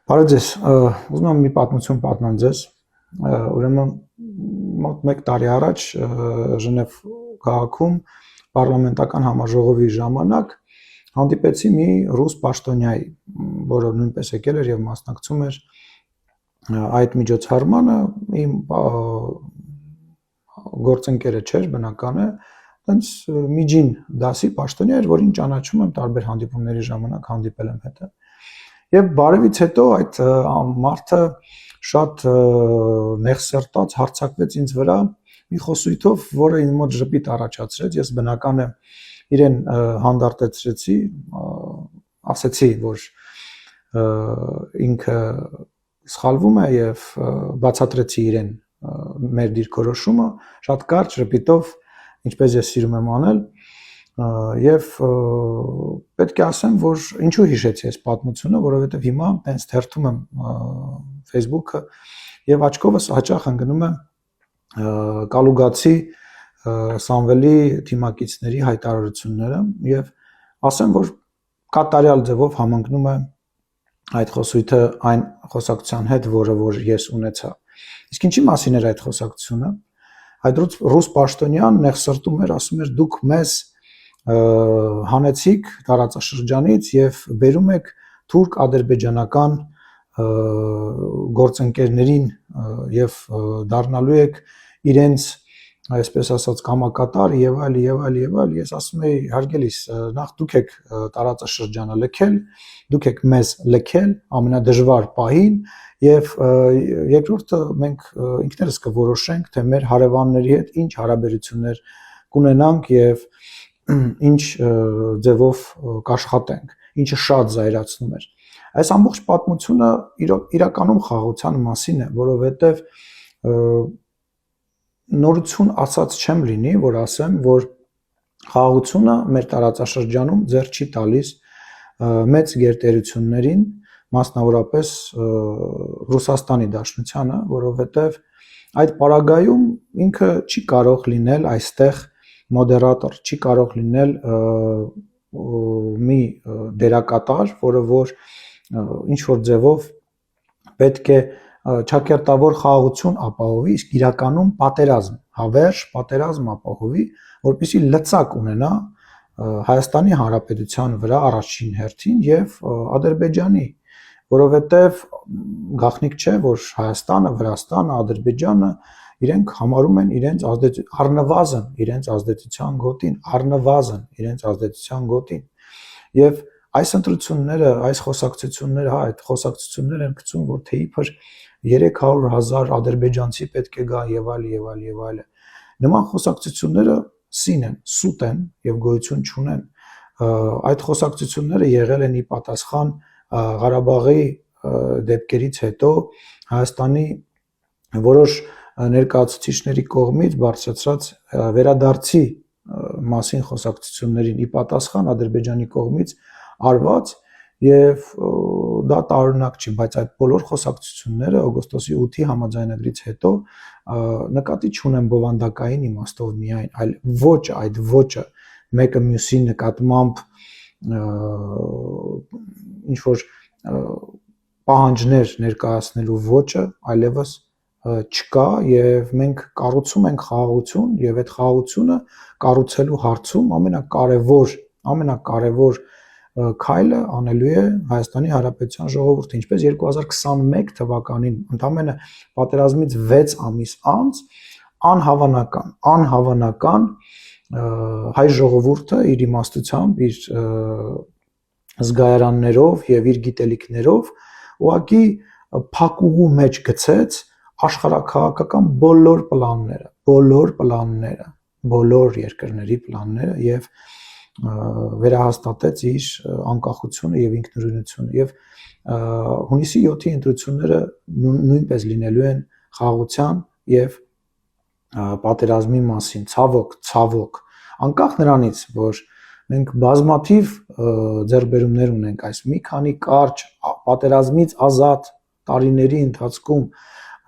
Բարև ձեզ, ուզում եմ մի պատմություն պատմեմ ձեզ, ուրեմն մոտ 1 տարի առաջ Ժնև քաղաքում պարլամենտական համաժողովի ժամանակ հանդիպեցի մի ռուս պաշտոնյայի, որը նույնպես եկել էր եւ մասնակցում էր այդ միջոցառմանը, իմ գործընկերը չէր, բնական է, այնց միջին դասի պաշտոնյա էր, որին ճանաչում եմ տարբեր հանդիպումների ժամանակ հանդիպել եմ հետը։ Եվ բարևից հետո այդ մարդը շատ նեղսերտած հարձակվեց ինձ վրա մի խոսույթով, որը ինձ մոտ ժպիտ առաջացրեց, ես բնական է իրեն հանդարտեցրեցի, ասեցի, որ ինքը սխալվում է եւ բացատրեցի իրեն մեր դիրքորոշումը, շատ կարճ ժպիտով, ինչպես ես սիրում եմ անել, եւ պետք է ասեմ, որ ինչու հիշեցի այս պատմությունը, որովհետեւ հիմա տենց թերթում եմ Facebook-ը եւ աչքովս հաճախ ընկնում է Կալուգացի Սամվելի թիմակիցների հայտարարությունները եւ ասեմ, որ կատարյալ ձևով համընկնում է այդ խոսույթը այն խոսակցության հետ, որ ես ունեցա։ Իսկ ինչի մասին էր այդ խոսակցությունը։ Այդ ռուս պաշտոնյան նեղսրտում էր, ասում էր դուք մեզ հանեցիք տարածաշրջանից եւ բերում եք թուրք-ադրբեջանական գործընկերներին եւ դառնալու եք իրենց այսպես ասած կամակատար եւ այլ ես ասում եի հարգելիս նախ դուք եք տարածաշրջանը լքել, դուք եք մեզ լքել ամենադժվար պահին եւ երկրորդը մենք ինքներս կորոշենք թե մեր հարևանների հետ ինչ հարաբերություններ կունենանք եւ ինչ ձևով կաշխատենք, ինչը շատ զայրացնում էր։ Այս ամբողջ պատմությունը իրականում խաղաղության մասին է, որովհետև նորություն ասած չեմ լինի, որ ասեմ, որ խաղաղությունը մեր տարածաշրջանում ձեռ չի տալիս մեծ գերտերություններին, մասնավորապես Ռուսաստանի Դաշնությանը, որովհետև այդ պարագայում ինքը չի կարող լինել այստեղ մոդերատոր, չի կարող լինել մի դերակատար, որը որ ինչ որ ձևով պետք է ճակերտավոր խաղաղություն ապահովի, իսկ իրականում պատերազմ, հավերժ պատերազմ ապահովի, որպեսզի լծակ ունենա Հայաստանի Հանրապետության վրա առաջին հերթին եւ Ադրբեջանի, որովհետեւ գաղտնիք չէ, որ Հայաստանը, Վրաստանը, Ադրբեջանը իրենք համարում են իրենց առնվազն իրենց ազդեցության գոտին եւ այս ընտրությունները, այս խոսակցությունները, այդ խոսակցությունները են գցում, որ թե իբր 300,000 ադրբեջանցի պետք է գա եւ այլ։ Նման խոսակցությունները սին են, սուտ են եւ գոյություն չունեն։ Այդ խոսակցությունները եղել են ի պատասխան Ղարաբաղի դեպքերից հետո Հայաստանի որոշ ներկայացուցիչների կողմից բարձրացած վերադարձի մասին խոսակցություններին ի պատասխան Ադրբեջանի կողմից արված եւ դա տարօրինակ չի, բայց այդ բոլոր խոսակցությունները օգոստոսի 8-ի համաձայնագրից հետո նկատի չունեն բովանդակային իմաստով միայն, այլ ոչ այդ ոճը մեկը մյուսի նկատմամբ ինչ որ պահանջներ ներկայացնելու ոճը այլևս չկա եւ մենք կառուցում ենք խաղաղություն եւ այդ խաղաղությունը կառուցելու հարցում ամենակարևոր քայլը անելու է Հայաստանի Հանրապետության ժողովուրդը, ինչպես 2021 թվականին ընդամենը պատերազմից 6 ամիս անց անհավանական հայ ժողովուրդը իր իմաստությամբ, իր զգայարաններով եւ իր գիտելիքներով ուղղակի փակուղու մեջ գցեց աշխարհաքաղաքական բոլոր պլանները, բոլոր երկրների պլանները եւ վերահաստատեց իր անկախությունը եւ ինքնուրույնությունը եւ հունիսի 7-ի ընտրությունները նույնպես լինելու են խաղաղության եւ պատերազմի մասին, ցավոք, անկախ նրանից, որ մենք բազմաթիվ ձեռքբերումներ ունենք այս մի քանի կարճ պատերազմից ազատ տարիների ընթացքում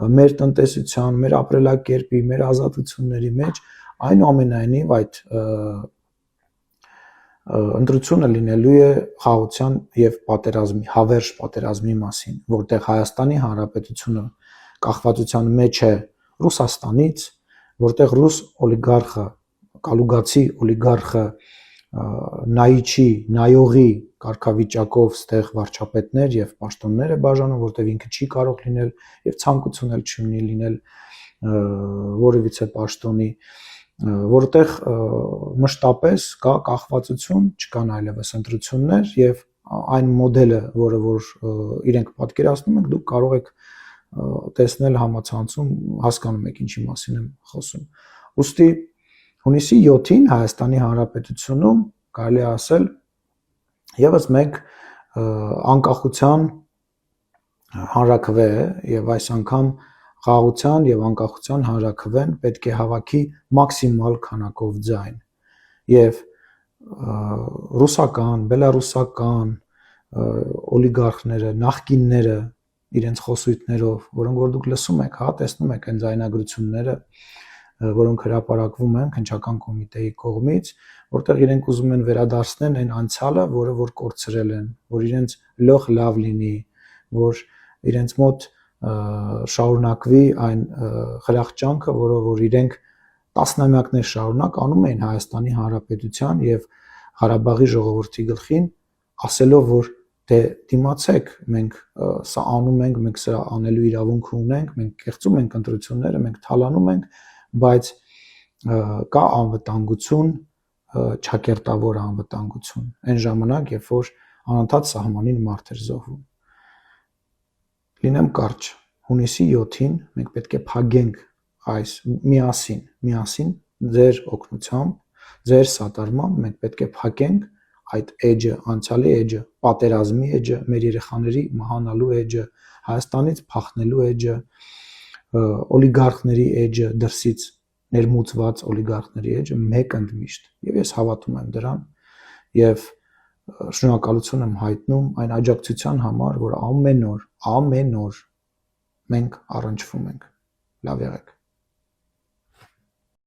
մեր տնտեսության, մեր ապրելակերպի, մեր ազատությունների մեջ, այնուամենայնիվ այդ ընտրությունը լինելու է խաղաղության եւ պատերազմի, հավերժ պատերազմի մասին, որտեղ Հայաստանի Հանրապետությունը կախվածության մեջ է Ռուսաստանից, որտեղ ռուս օլիգարխը, կալուգացի օլիգարխը նայիչի, նայողի կարգավիճակով ստեղ վարչապետներ եւ պաշտոններ է բաժանում, որտեղ ինքը չի կարող լինել եւ ցանկություն էլ չունի լինել որևիցե պաշտոնի, որտեղ մշտապես կա կախվածություն, չկան այլևս ընտրություններ եւ այն մոդելը, որը որ իրենք պատկերացնում են, դուք կարող եք տեսնել համացանցում, հասկանում եք ինչի մասին եմ խոսում։ Ուստի հունիսի 7-ին Հայաստանի Հանրապետությունում կարելի է ասել եւս մեկ անկախության հանրաքվե է եւ այս անգամ խաղաղության եւ անկախության հանրաքվեն պետք է հավաքի մաքսիմալ քանակով ձայն եւ ռուսական, բելարուսական օլիգարխները, նախկինները իրենց խոսույթներով, որոնք որ դուք լսում եք, հա, տեսնում եք այն ձայնագրությունները, որոնք հրապարակվում են քննչական կոմիտեի կողմից, որտեղ իրենք ուզում են վերադարձնել այն անցյալը, որը որ կորցրել են, որ իրենց լող լավ լինի, որ իրենց մոտ շարունակվի այն խրախճանքը, որը որ իրենք տասնամյակներ շարունակ անում էին Հայաստանի Հանրապետության եւ Ղարաբաղի ժողովրդի գլխին, ասելով, որ դե դիմացեք, մենք սա անում ենք, մենք սա անելու իրավունք ունենք, մենք կեղծում ենք ընտրությունները, մենք թալանում ենք, բայց կա անվտանգություն, ճակերտավոր անվտանգություն։ Այն ժամանակ, երբ որ անընդհատ սահմանին մարդ էր զոհվում։ Լինեմ կարճ, հունիսի 7-ին մենք պետք է փակենք այս միասին ձեր օգնությամբ, ձեր սատարմամբ մենք պետք է փակենք այդ էջը, անցյալի էջը, պատերազմի էջը, մեր երեխաների մահանալու էջը, Հայաստանից փախնելու էջը, օլիգարխների էջը, դրսից ներմուծված օլիգարխների էջը մեկ ընդմիշտ։ Եվ ես հավատում եմ դրան եւ շնորհակալություն եմ հայտնում այն աջակցության համար, որ ամեն օր մենք առնչվում ենք։ Լավ եղեք։